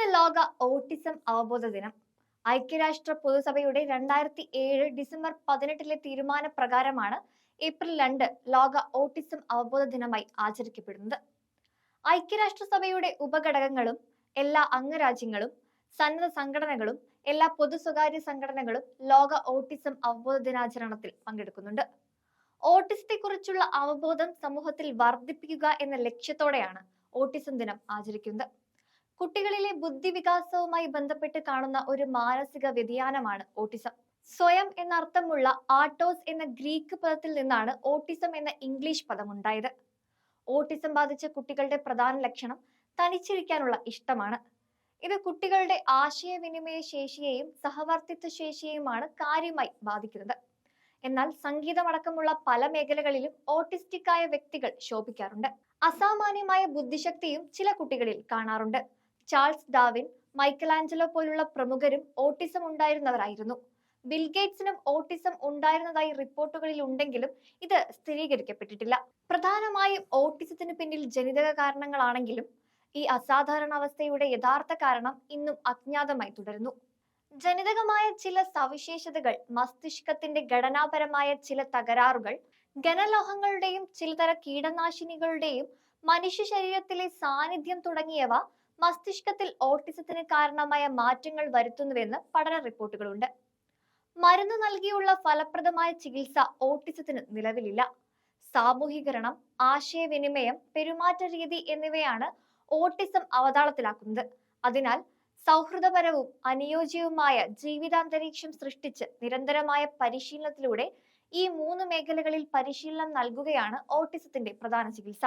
ഇന്ന് ലോക ഓട്ടിസം അവബോധ ദിനം. ഐക്യരാഷ്ട്ര പൊതുസഭയുടെ 2007 ഡിസംബർ 18 തീരുമാനപ്രകാരമാണ് ഏപ്രിൽ 2 ലോക ഓട്ടിസം അവബോധ ദിനമായി ആചരിക്കപ്പെടുന്നത്. ഐക്യരാഷ്ട്രസഭയുടെ ഉപഘടകങ്ങളും എല്ലാ അംഗരാജ്യങ്ങളും, സന്നദ്ധ സംഘടനകളും, എല്ലാ പൊതു സ്വകാര്യ സംഘടനകളും ലോക ഓട്ടിസം അവബോധ ദിനാചരണത്തിൽ പങ്കെടുക്കുന്നുണ്ട്. ഓട്ടിസത്തെക്കുറിച്ചുള്ള അവബോധം സമൂഹത്തിൽ വർദ്ധിപ്പിക്കുക എന്ന ലക്ഷ്യത്തോടെയാണ് ഓട്ടിസം ദിനം ആചരിക്കുന്നത്. കുട്ടികളിലെ ബുദ്ധിവികാസവുമായി ബന്ധപ്പെട്ട് കാണുന്ന ഒരു മാനസിക വ്യതിയാനമാണ് ഓട്ടിസം. സ്വയം എന്നർത്ഥമുള്ള ആട്ടോസ് എന്ന ഗ്രീക്ക് പദത്തിൽ നിന്നാണ് ഓട്ടിസം എന്ന ഇംഗ്ലീഷ് പദം ഉണ്ടായത്. ഓട്ടിസം ബാധിച്ച കുട്ടികളുടെ പ്രധാന ലക്ഷണം തനിച്ചിരിക്കാനുള്ള ഇഷ്ടമാണ്. ഇത് കുട്ടികളുടെ ആശയവിനിമയ ശേഷിയെയും സഹവർത്തിത്വ ശേഷിയെയുമാണ് കാര്യമായി ബാധിക്കുന്നത്. എന്നാൽ സംഗീതമടക്കമുള്ള പല മേഖലകളിലും ഓട്ടിസ്റ്റിക് ആയ വ്യക്തികൾ ശോഭിക്കാറുണ്ട്. അസാമാന്യമായ ബുദ്ധിശക്തിയും ചില കുട്ടികളിൽ കാണാറുണ്ട്. ചാൾസ് ഡാർവിൻ, മൈക്കലാഞ്ചലോ പോലുള്ള പ്രമുഖരും ഓട്ടിസം ഉണ്ടായിരുന്നവരായിരുന്നു. ബിൽഗേറ്റ്സിനും ഓട്ടിസം ഉണ്ടായിരുന്നതായി റിപ്പോർട്ടുകളിൽ ഉണ്ടെങ്കിലും ഇത് സ്ഥിരീകരിക്കപ്പെട്ടിട്ടില്ല. പ്രധാനമായും ഓട്ടിസത്തിന് പിന്നിൽ ജനിതക കാരണങ്ങളാണെങ്കിലും ഈ അസാധാരണ അവസ്ഥയുടെ യഥാർത്ഥ കാരണം ഇന്നും അജ്ഞാതമായി തുടരുന്നു. ജനിതകമായ ചില സവിശേഷതകൾ, മസ്തിഷ്കത്തിന്റെ ഘടനാപരമായ ചില തകരാറുകൾ, ഘനലോഹങ്ങളുടെയും ചിലതര കീടനാശിനികളുടെയും മനുഷ്യ ശരീരത്തിലെ സാന്നിധ്യം തുടങ്ങിയവ മസ്തിഷ്കത്തിൽ ഓട്ടിസത്തിന് കാരണമായ മാറ്റങ്ങൾ വരുത്തുന്നുവെന്ന് പഠന റിപ്പോർട്ടുകളുണ്ട്. മരുന്ന് നൽകിയുള്ള ഫലപ്രദമായ ചികിത്സ ഓട്ടിസത്തിന് നിലവിലില്ല. സാമൂഹീകരണം, ആശയവിനിമയം, പെരുമാറ്റ രീതി എന്നിവയാണ് ഓട്ടിസം അവതാളത്തിലാക്കുന്നത്. അതിനാൽ സൗഹൃദപരവും അനുയോജ്യവുമായ ജീവിതാന്തരീക്ഷം സൃഷ്ടിച്ച് നിരന്തരമായ പരിശീലനത്തിലൂടെ ഈ 3 മേഖലകളിൽ പരിശീലനം നൽകുകയാണ് ഓട്ടിസത്തിന്റെ പ്രധാന ചികിത്സ.